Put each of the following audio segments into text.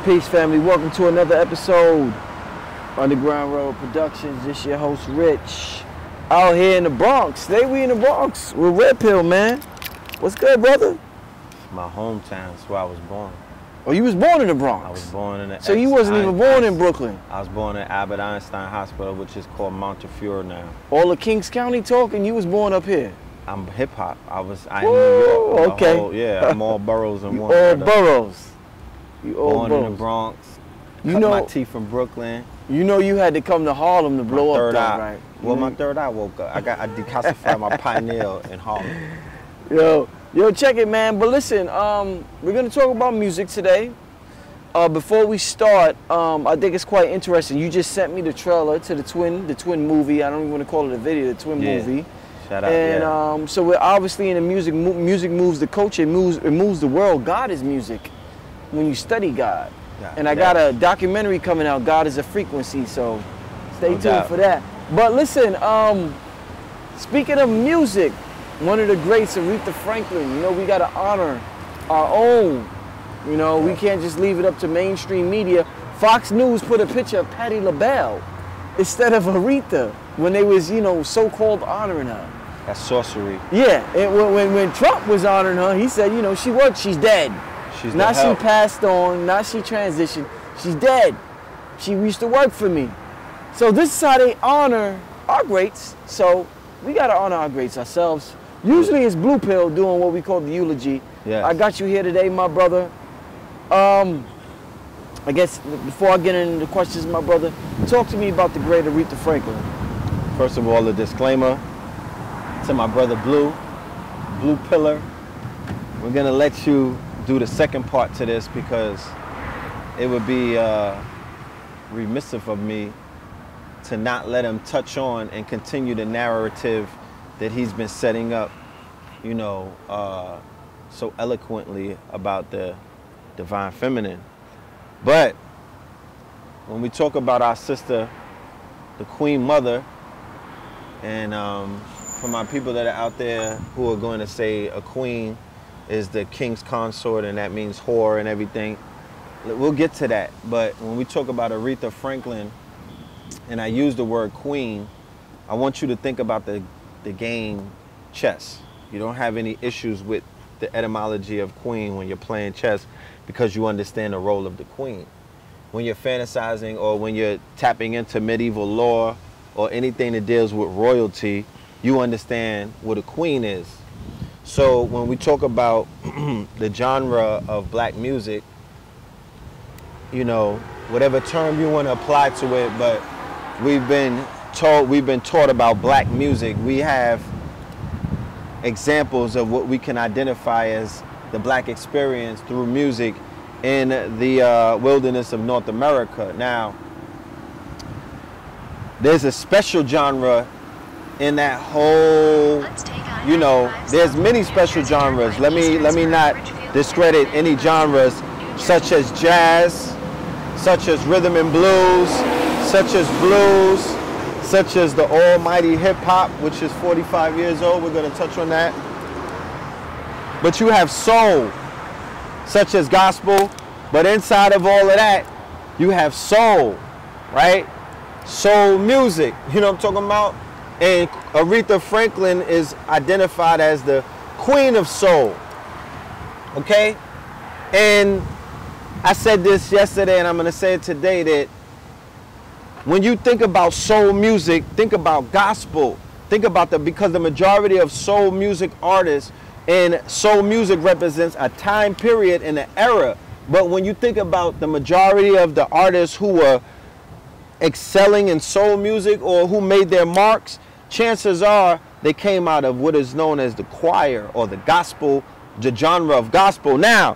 Peace, family. Welcome to another episode Underground Road Productions. This your host, Rich. Out here in the Bronx. Today we in the Bronx with Red Pill, man. What's good, brother? My hometown. It's where I was born. Oh, you was born in the Bronx? I was born in the... So you wasn't even born in Brooklyn? I was born at Albert Einstein Hospital, which is called Montefiore now. All the Kings County talk, and you was born up here? I'm hip-hop. I'm in New York. Okay. I'm all boroughs in one. All boroughs. You all born boroughs. In the Bronx. You cut know, my teeth from Brooklyn. You know you had to come to Harlem to blow up, though, right? Well, my third eye woke up. I decalcified my pineal in Harlem. Yo, check it, man. But listen, we're gonna talk about music today. Before we start, I think it's quite interesting. You just sent me the trailer to the Twin movie. I don't even want to call it a video, the Twin movie. Shout out, and so we're obviously in the music. Music moves the culture. It moves the world. God is music. When you study God. Yeah, and I got a documentary coming out, God is a Frequency, so stay tuned for that. But listen, speaking of music, one of the greats, Aretha Franklin, you know, we got to honor our own. You know, we can't just leave it up to mainstream media. Fox News put a picture of Patti LaBelle instead of Aretha when they was, you know, so-called honoring her. That's sorcery. Yeah, and when Trump was honoring her, he said, you know, she's dead. Now she passed on, now she transitioned, she's dead. She used to work for me. So this is how they honor our greats. So we gotta honor our greats ourselves. Usually it's Blue Pill doing what we call the eulogy. Yes. I got you here today, my brother. I guess before I get into the questions, my brother, talk to me about the great Aretha Franklin. First of all, a disclaimer to my brother Blue Pillar. We're gonna let you do the second part to this because it would be remissive of me to not let him touch on and continue the narrative that he's been setting up, you know, so eloquently about the divine feminine. But when we talk about our sister, the Queen Mother, and for my people that are out there who are going to say a queen is the king's consort and that means whore and everything. We'll get to that. But when we talk about Aretha Franklin, and I use the word queen, I want you to think about the game chess. You don't have any issues with the etymology of queen when you're playing chess because you understand the role of the queen. When you're fantasizing or when you're tapping into medieval lore or anything that deals with royalty, you understand what a queen is. So when we talk about the genre of black music, you know, whatever term you want to apply to it, but we've been taught about black music. We have examples of what we can identify as the black experience through music in the wilderness of North America. Now, there's a special genre in that whole, you know, there's many special genres. Let me not discredit any genres such as jazz, such as rhythm and blues, such as blues, such as the almighty hip-hop, which is 45 years old. We're going to touch on that. But you have soul, such as gospel, but inside of all of that, you have soul, right? soul music. You know what I'm talking about? And Aretha Franklin is identified as the queen of soul. Okay? And I said this yesterday and I'm going to say it today, that when you think about soul music, think about gospel. Think about because the majority of soul music artists, and soul music represents a time period and an era. But when you think about the majority of the artists who were excelling in soul music or who made their marks, chances are they came out of what is known as the choir or the gospel, the genre of gospel. Now,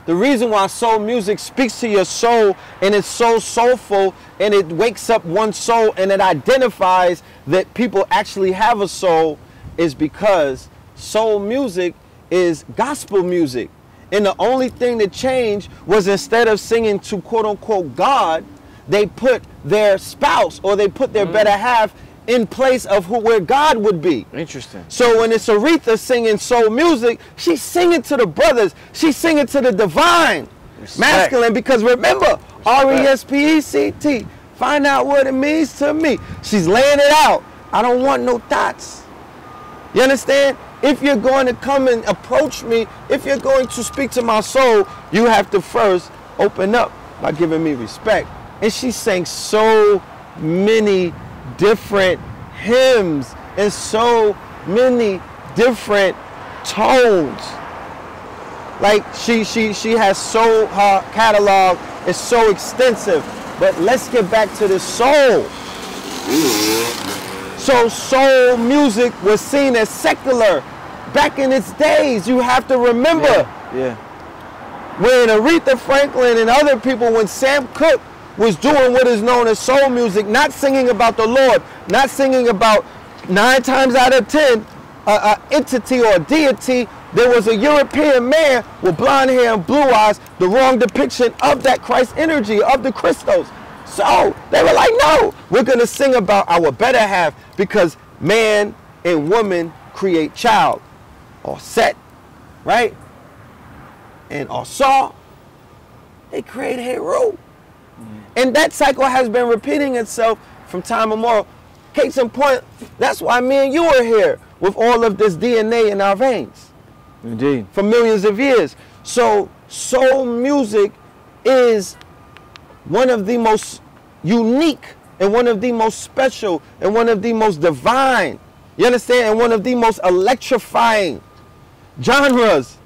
the reason why soul music speaks to your soul and it's so soulful and it wakes up one's soul and it identifies that people actually have a soul is because soul music is gospel music. And the only thing that changed was instead of singing to quote unquote God, they put their spouse or they put their better half in place of where God would be. Interesting. So when it's Aretha singing soul music, she's singing to the brothers. She's singing to the divine. Respect. Masculine, because remember, R-E-S-P-E-C-T. Find out what it means to me. She's laying it out. I don't want no thoughts. You understand? If you're going to come and approach me, if you're going to speak to my soul, you have to first open up by giving me respect. And she sang so many different hymns and so many different tones. Like she has so, her catalog is so extensive. But let's get back to the soul. So soul music was seen as secular back in its days. You have to remember. Yeah. When Aretha Franklin and other people, when Sam Cooke was doing what is known as soul music, not singing about the Lord, not singing about 9 times out of 10 an entity or a deity, there was a European man with blonde hair and blue eyes, the wrong depiction of that Christ energy, of the Christos. So they were like, no, we're going to sing about our better half because man and woman create child, or set, right? And also, they create hero. And that cycle has been repeating itself from time immemorial. Case in point, that's why me and you are here with all of this DNA in our veins. Indeed. For millions of years. So soul music is one of the most unique and one of the most special and one of the most divine, you understand, and one of the most electrifying genres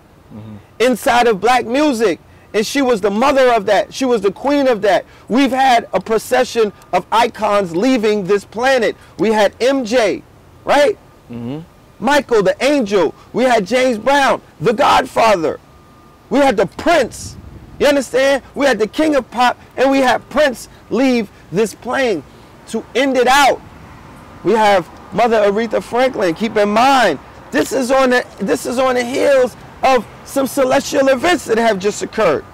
inside of black music. And she was the mother of that. She was the queen of that. We've had a procession of icons leaving this planet. We had MJ, right? Michael, the angel. We had James Brown, the Godfather. We had the Prince. You understand? We had the King of Pop, and we had Prince leave this plane. To end it out, we have Mother Aretha Franklin. Keep in mind, this is on the heels of some celestial events that have just occurred.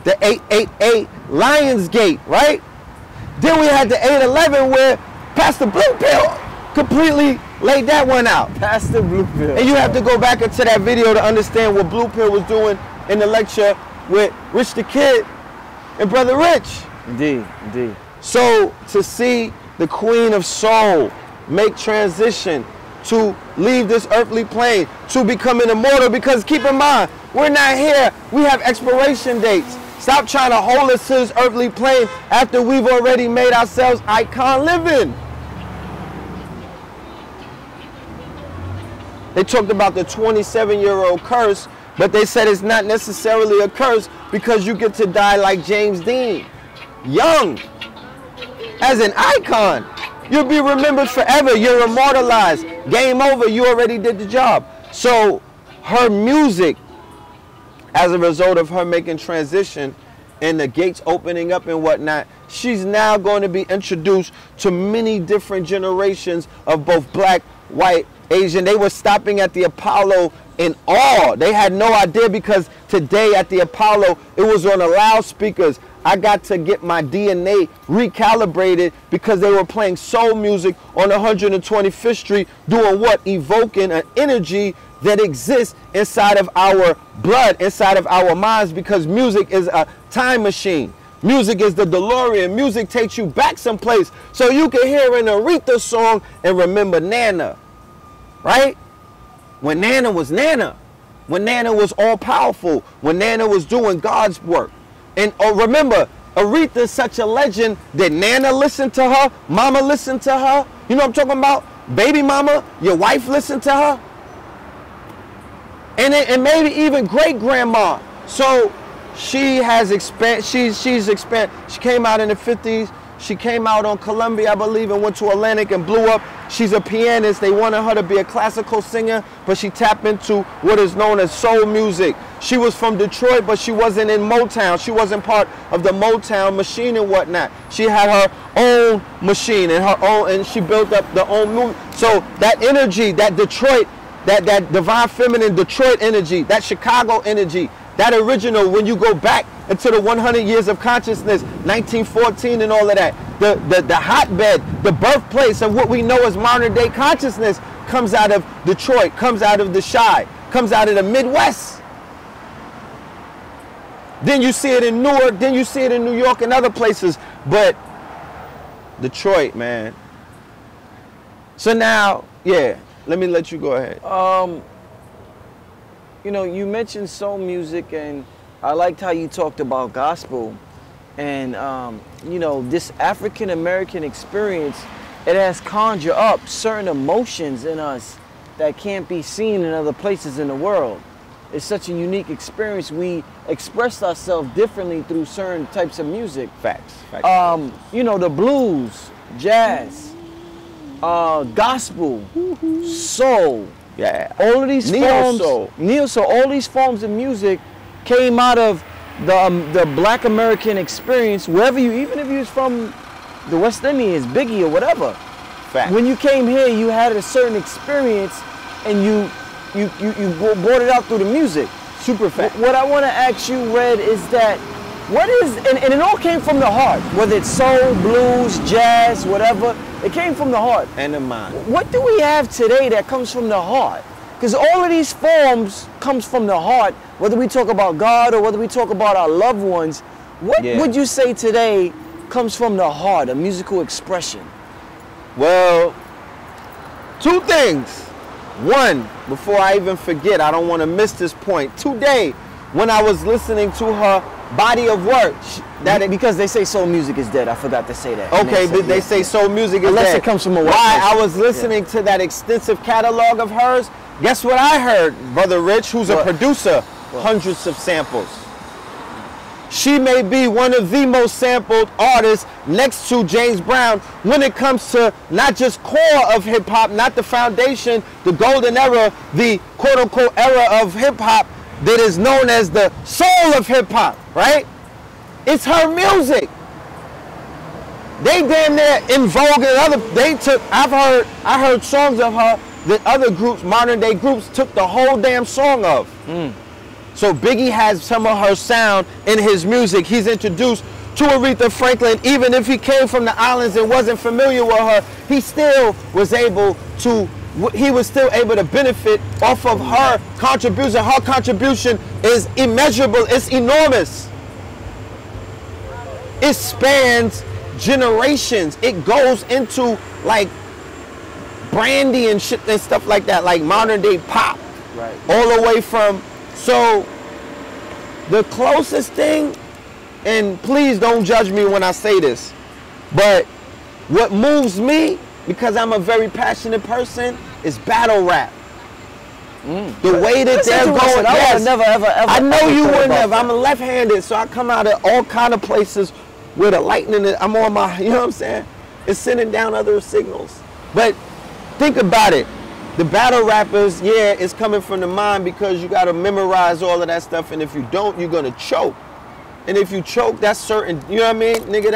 The 888 Lionsgate, right? Then we had the 811 where Pastor Blue Pill completely laid that one out. Pastor Blue Pill. And you have to go back into that video to understand what Blue Pill was doing in the lecture with Rich the Kid and Brother Rich. Indeed, indeed. So to see the Queen of Soul make transition to leave this earthly plane, to become an immortal, because keep in mind, we're not here, we have expiration dates. Stop trying to hold us to this earthly plane after we've already made ourselves icon living. They talked about the 27-year-old curse, but they said it's not necessarily a curse because you get to die like James Dean, young, as an icon. You'll be remembered forever. You're immortalized. Game over. You already did the job. So her music, as a result of her making transition and the gates opening up and whatnot, she's now going to be introduced to many different generations of both black, white, Asian. They were stopping at the Apollo in awe. They had no idea because today at the Apollo, it was on the loudspeakers. I got to get my DNA recalibrated because they were playing soul music on 125th Street, doing what? Evoking an energy that exists inside of our blood, inside of our minds, because music is a time machine. Music is the DeLorean. Music takes you back someplace so you can hear an Aretha song and remember Nana, right? When Nana was Nana, when Nana was all powerful, when Nana was doing God's work. And remember, Aretha is such a legend that Nana listened to her, Mama listened to her. You know what I'm talking about? Baby mama, your wife listened to her. And maybe even great grandma. So she has she's expanded. She came out in the 50s. She came out on Columbia, I believe, and went to Atlantic and blew up. She's a pianist. They wanted her to be a classical singer, but she tapped into what is known as soul music. She was from Detroit, but she wasn't in Motown. She wasn't part of the Motown machine and whatnot. She had her own machine and her own, and she built up the own movement. So that energy, that Detroit, that divine feminine Detroit energy, that Chicago energy, that original, when you go back into the 100 years of consciousness, 1914 and all of that, the hotbed, the birthplace of what we know as modern day consciousness comes out of Detroit, comes out of the Chi, comes out of the Midwest. Then you see it in Newark, then you see it in New York and other places, but Detroit, man. So now, yeah, let me let you go ahead. You know, you mentioned soul music, and I liked how you talked about gospel. And, you know, this African-American experience, it has conjured up certain emotions in us that can't be seen in other places in the world. It's such a unique experience. We express ourselves differently through certain types of music. Facts. You know, the blues, jazz, gospel, soul. Yeah. All of these neo soul, all these forms of music came out of the Black American experience, wherever you, even if you was from the West Indies, Biggie or whatever. Fact. When you came here, you had a certain experience, and you brought it out through the music. Super fact. What I want to ask you, Red, is that what is, and it all came from the heart, whether it's soul, blues, jazz, whatever, it came from the heart. And the mind. What do we have today that comes from the heart? Because all of these forms comes from the heart, whether we talk about God or whether we talk about our loved ones. What would you say today comes from the heart, a musical expression? Well, two things. One, before I even forget, I don't want to miss this point. Today, when I was listening to her body of work, because they say soul music is dead. I forgot to say that. Okay, but they say soul music is unless dead. It comes from a white Why person. I was listening to that extensive catalog of hers, guess what I heard, Brother Rich, who's a producer? Hundreds of samples. She may be one of the most sampled artists next to James Brown when it comes to not just core of hip hop, not the foundation, the golden era, the quote unquote era of hip hop that is known as the soul of hip hop, right? It's her music. They damn near in vogue and I heard songs of her that other groups, modern day groups, took the whole damn song of. So Biggie has some of her sound in his music. He's introduced to Aretha Franklin. Even if he came from the islands and wasn't familiar with her, he still was able to, benefit off of her contribution. Her contribution is immeasurable, it's enormous. It spans generations. It goes into like Brandy and shit and stuff like that, like modern day pop. Right. All the way from, so the closest thing, and please don't judge me when I say this, but what moves me, because I'm a very passionate person, is battle rap. The way that they're going, yes. I know you wouldn't have. I'm a left-handed, so I come out of all kind of places where the lightning, I'm on my, you know what I'm saying? It's sending down other signals. But think about it. The battle rappers, yeah, it's coming from the mind because you got to memorize all of that stuff, and if you don't, you're going to choke. And if you choke, that's certain, you know what I mean? Nigga,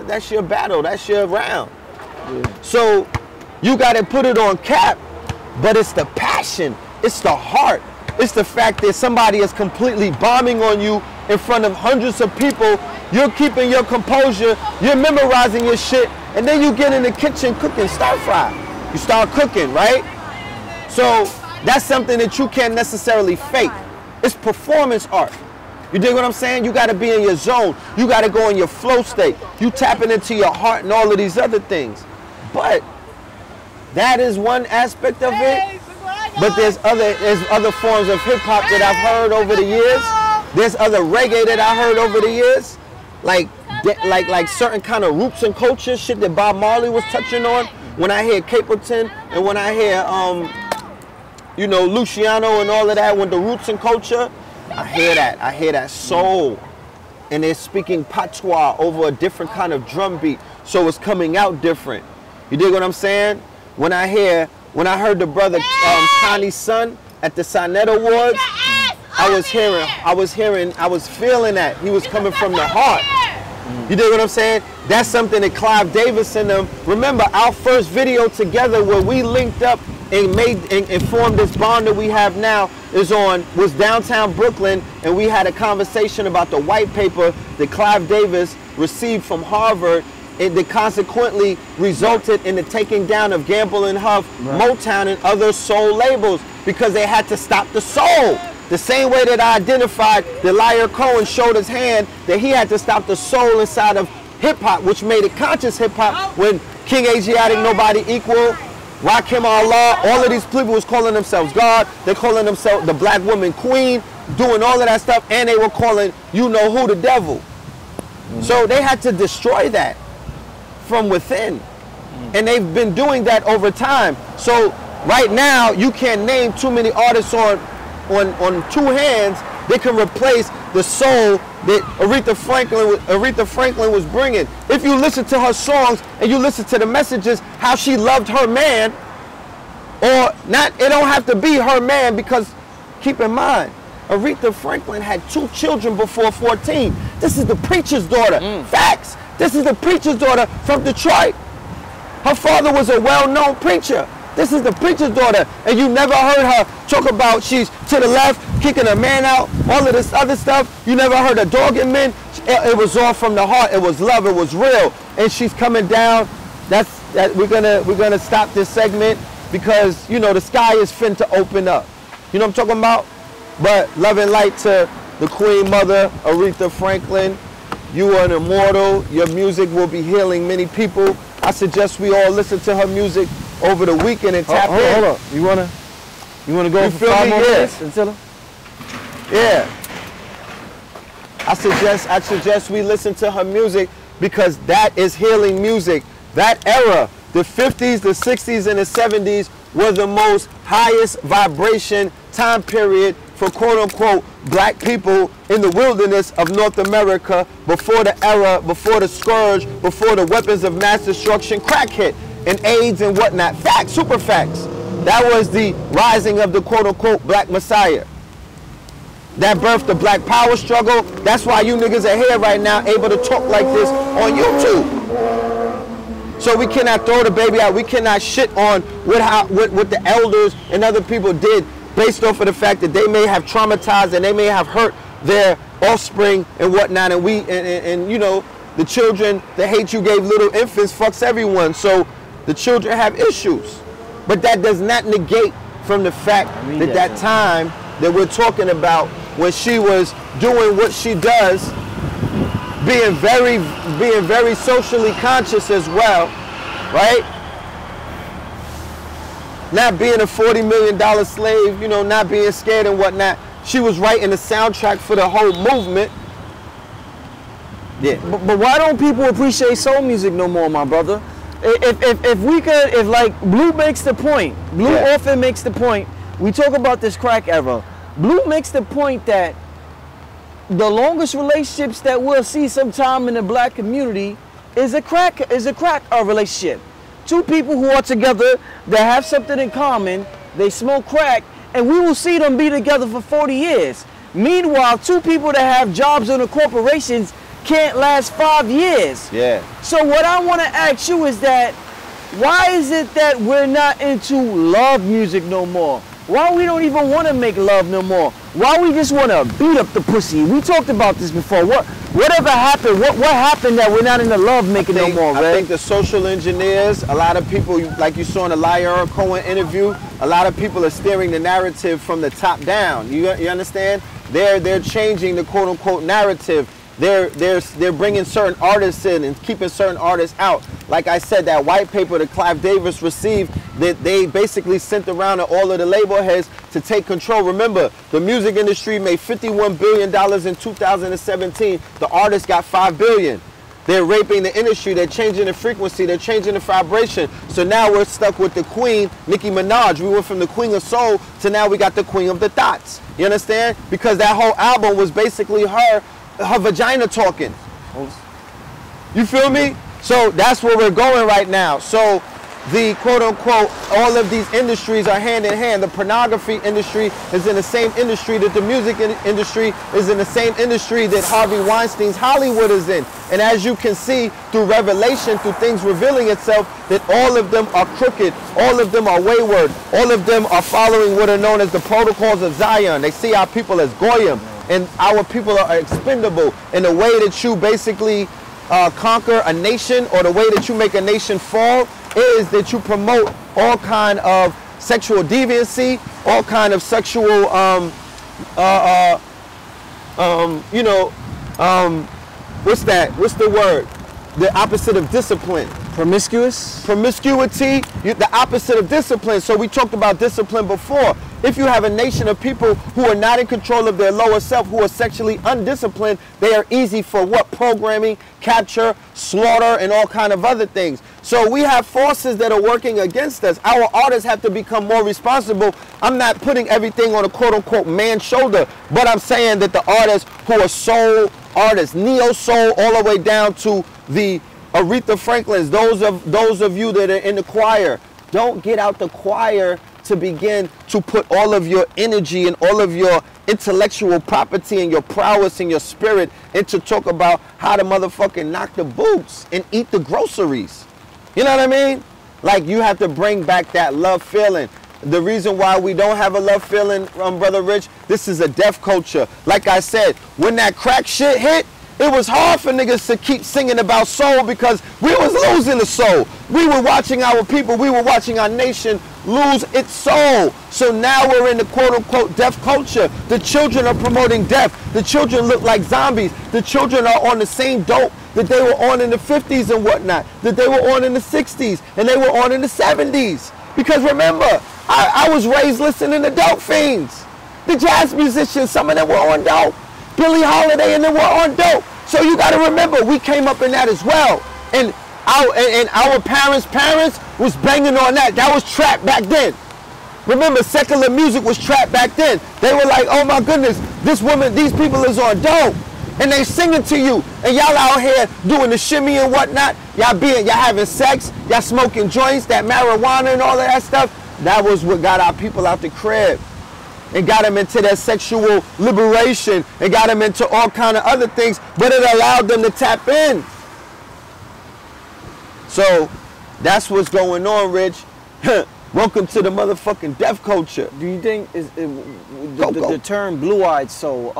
that's your battle, that's your round. Yeah. So you got to put it on cap, but it's the passion, it's the heart. It's the fact that somebody is completely bombing on you in front of hundreds of people. You're keeping your composure, you're memorizing your shit, and then you get in the kitchen cooking stir fry. You start cooking, right? So that's something that you can't necessarily fake. It's performance art. You dig what I'm saying? You got to be in your zone. You got to go in your flow state. You tapping into your heart and all of these other things. But that is one aspect of it. But there's other forms of hip hop that I've heard over the years. There's other reggae that I heard over the years. Like certain kind of roots and culture shit that Bob Marley was touching on. When I hear Capleton and when I hear you know, Luciano and all of that, when the roots and culture, I hear that soul. And they're speaking patois over a different kind of drum beat. So it's coming out different. You dig what I'm saying? When I heard the brother Connie's son at the Sonnet Awards, I was feeling that. He was coming from the heart. You dig what I'm saying? That's something that Clive Davis and them, remember our first video together where we linked up and formed this bond that we have now was downtown Brooklyn, and we had a conversation about the white paper that Clive Davis received from Harvard, and that consequently resulted in the taking down of Gamble and Huff, Motown, and other soul labels because they had to stop the soul. The same way that I identified that Liar Cohen showed his hand that he had to stop the soul inside of hip hop, which made it conscious hip hop when King Asiatic, Nobody Equal, Rakim Allah, all of these people was calling themselves God. They're calling themselves the black woman queen, doing all of that stuff, and they were calling you know who the devil. So they had to destroy that from within. And they've been doing that over time. So right now, you can't name too many artists on two hands that can replace the soul that Aretha Franklin was bringing. If you listen to her songs and you listen to the messages, how she loved her man, or not, it don't have to be her man, because keep in mind, Aretha Franklin had 2 children before 14. This is the preacher's daughter. Facts. This is the preacher's daughter from Detroit. Her father was a well-known preacher. This is the preacher's daughter, and you never heard her talk about she's to the left, kicking a man out, all of this other stuff. You never heard her dogging men. It was all from the heart. It was love. It was real. And she's coming down. We're gonna stop this segment because you know the sky is fin to open up. You know what I'm talking about? But love and light to the Queen Mother, Aretha Franklin. You are an immortal. Your music will be healing many people. I suggest we all listen to her music over the weekend and tap in. Hold up. You wanna go for 5 more minutes until her? Yeah. I suggest we listen to her music because that is healing music. That era, the 50s, the 60s, and the 70s were the most highest vibration time period for quote-unquote black people in the wilderness of North America before the era, before the scourge, before the weapons of mass destruction crack hit, and AIDS and whatnot. Facts, super facts. That was the rising of the quote-unquote black messiah. That birthed the black power struggle. That's why you niggas are here right now able to talk like this on YouTube. So we cannot throw the baby out. We cannot shit on what the elders and other people did based off of the fact that they may have traumatized and they may have hurt their offspring and whatnot. And and you know, the children, the hate you gave little infants fucks everyone. So the children have issues. But that does not negate from the fact that time that we're talking about when she was doing what she does, being very socially conscious as well, right? Not being a $40 million slave, you know, not being scared and whatnot. She was writing the soundtrack for the whole movement. Yeah. But why don't people appreciate soul music no more, my brother? If like Blue makes the point, Blue often makes the point, we talk about this crack era. Blue makes the point that the longest relationships that we'll see sometime in the black community is a crack relationship. 2 people who are together that have something in common, they smoke crack, and we will see them be together for 40 years. Meanwhile, 2 people that have jobs in the corporations can't last 5 years. Yeah. So what I want to ask you is that, why is it that we're not into love music no more? Why we don't even want to make love no more? Why we just want to beat up the pussy? We talked about this before. Whatever happened? What happened that we're not in the love making no more, Red? I think the social engineers, a lot of people, like you saw in the Lyra Cohen interview, a lot of people are steering the narrative from the top down. You understand? They're changing the quote unquote narrative. They're bringing certain artists in and keeping certain artists out. Like I said, that white paper that Clive Davis received, that they basically sent around to all of the label heads to take control. Remember, the music industry made $51 billion in 2017. The artists got $5 billion. They're raping the industry. They're changing the frequency. They're changing the vibration. So now we're stuck with the queen, Nicki Minaj. We went from the queen of soul to now we got the queen of the thoughts. You understand? Because that whole album was basically her vagina talking. You feel me? So that's where we're going right now. So the quote unquote, all of these industries are hand in hand. The pornography industry is in the same industry that the music industry is in the same industry that Harvey Weinstein's Hollywood is in. And as you can see through revelation, through things revealing itself, that all of them are crooked, all of them are wayward, all of them are following what are known as the protocols of Zion. They see our people as goyim, and our people are expendable. And the way that you basically conquer a nation, or the way that you make a nation fall, is that you promote all kind of sexual deviancy, all kind of sexual, what's that? What's the word? The opposite of discipline. Promiscuous? Promiscuity, the opposite of discipline. So we talked about discipline before. If you have a nation of people who are not in control of their lower self, who are sexually undisciplined, they are easy for what? Programming, capture, slaughter, and all kind of other things. So we have forces that are working against us. Our artists have to become more responsible. I'm not putting everything on a quote-unquote man's shoulder, but I'm saying that the artists who are soul artists, neo-soul, all the way down to the Aretha Franklins, those of you that are in the choir, don't get out the choir to begin to put all of your energy and all of your intellectual property and your prowess and your spirit into talk about how to motherfucking knock the boots and eat the groceries. You know what I mean? Like, you have to bring back that love feeling. The reason why we don't have a love feeling, Brother Rich, this is a deaf culture. Like I said, when that crack shit hit, it was hard for niggas to keep singing about soul because we was losing the soul. We were watching our people, we were watching our nation lose its soul. So now we're in the quote-unquote deaf culture. The children are promoting death. The children look like zombies. The children are on the same dope that they were on in the 50s and whatnot, that they were on in the 60s, and they were on in the 70s. Because remember, I was raised listening to dope fiends. The jazz musicians, some of them were on dope. Billie Holiday and them were on dope. So you got to remember, we came up in that as well. And our parents was banging on that. That was trap back then. Remember, secular music was trap back then. They were like, oh my goodness, this woman, these people is on dope. And they singing to you. And y'all out here doing the shimmy and whatnot. Y'all having sex. Y'all smoking joints, that marijuana and all of that stuff. That was what got our people out the crib. And got them into their sexual liberation, and got them into all kind of other things, but it allowed them to tap in. So that's what's going on, Rich. Welcome to the motherfucking deaf culture. Do you think the term blue-eyed soul?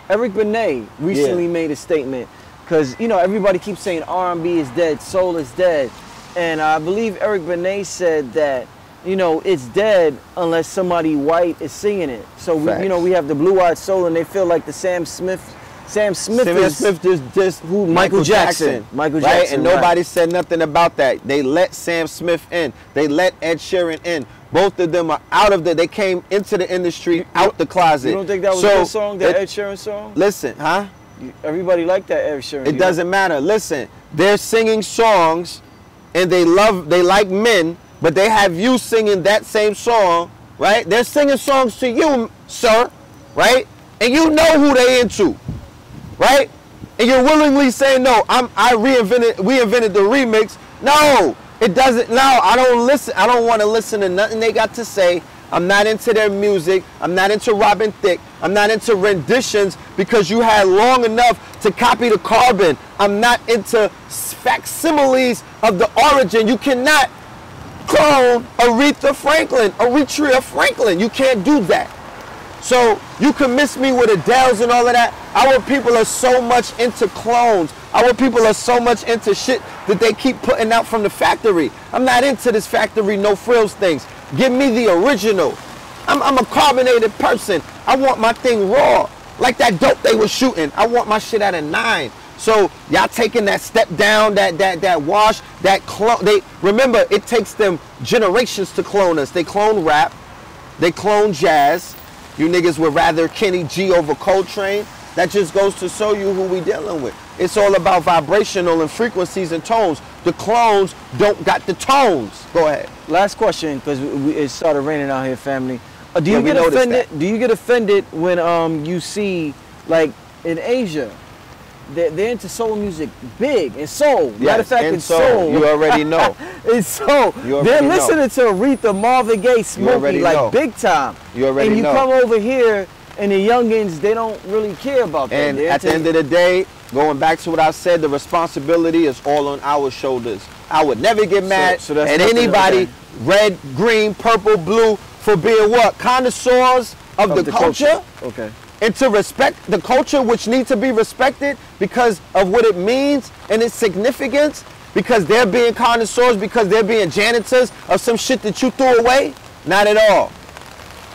Eric Benet recently made a statement, because you know everybody keeps saying R&B is dead, soul is dead, and I believe Eric Benet said that, you know, it's dead unless somebody white is singing it. So we have the blue-eyed soul, and they feel like the Sam Smith is just who Michael Jackson. Right? And nobody said nothing about that. They let Sam Smith in. They let Ed Sheeran in. Both of them are out of they came into the industry out the closet. You don't think that was a good song, that Ed Sheeran song? Listen, huh? Everybody liked that Ed Sheeran. It doesn't matter. Listen, they're singing songs, and they like men. But they have you singing that same song, right? They're singing songs to you, sir, right? And you know who they into, right? And you're willingly saying, no, we invented the remix. No, it doesn't. No, I don't listen. I don't want to listen to nothing they got to say. I'm not into their music. I'm not into Robin Thicke. I'm not into renditions because you had long enough to copy the carbon. I'm not into facsimiles of the origin. You cannot clone Aretha Franklin. You can't do that. So you can miss me with Adele's and all of that. Our people are so much into clones. Our people are so much into shit that they keep putting out from the factory. I'm not into this factory, no frills things. Give me the original. I'm a carbonated person. I want my thing raw. Like that dope they were shooting. I want my shit at a 9. So y'all taking that step down, that wash, that clone. Remember, it takes them generations to clone us. They clone rap. They clone jazz. You niggas would rather Kenny G over Coltrane. That just goes to show you who we dealing with. It's all about vibrational and frequencies and tones. The clones don't got the tones. Go ahead. Last question, because it started raining out here, family. Do you get offended? Do you get offended when you see, like in Asia, they're into soul music big and soul? Yes, matter of fact, it's soul. You already know. It's soul. They're listening to Aretha, Marvin Gaye, Smokey, like big time. You already know. And you come over here, and the youngins, they don't really care about that. And at the end of the day, going back to what I said, the responsibility is all on our shoulders. I would never get mad at anybody, red, green, purple, blue, for being what? Connoisseurs of the culture. Okay. And to respect the culture, which needs to be respected because of what it means and its significance, because they're being connoisseurs, because they're being janitors of some shit that you threw away? Not at all.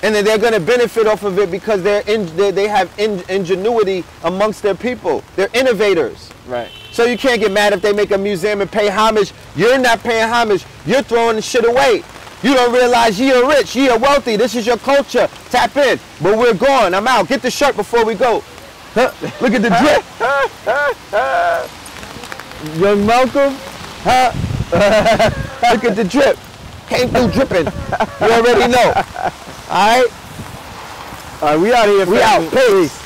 And then they're going to benefit off of it because they have ingenuity amongst their people. They're innovators. Right. So you can't get mad if they make a museum and pay homage. You're not paying homage. You're throwing the shit away. You don't realize you're rich, you're wealthy. This is your culture. Tap in. But we're gone. I'm out. Get the shirt before we go. Look at the drip. Young Malcolm. Look at the drip. Came through dripping. You already know. All right? All right, we out here. We out. Peace.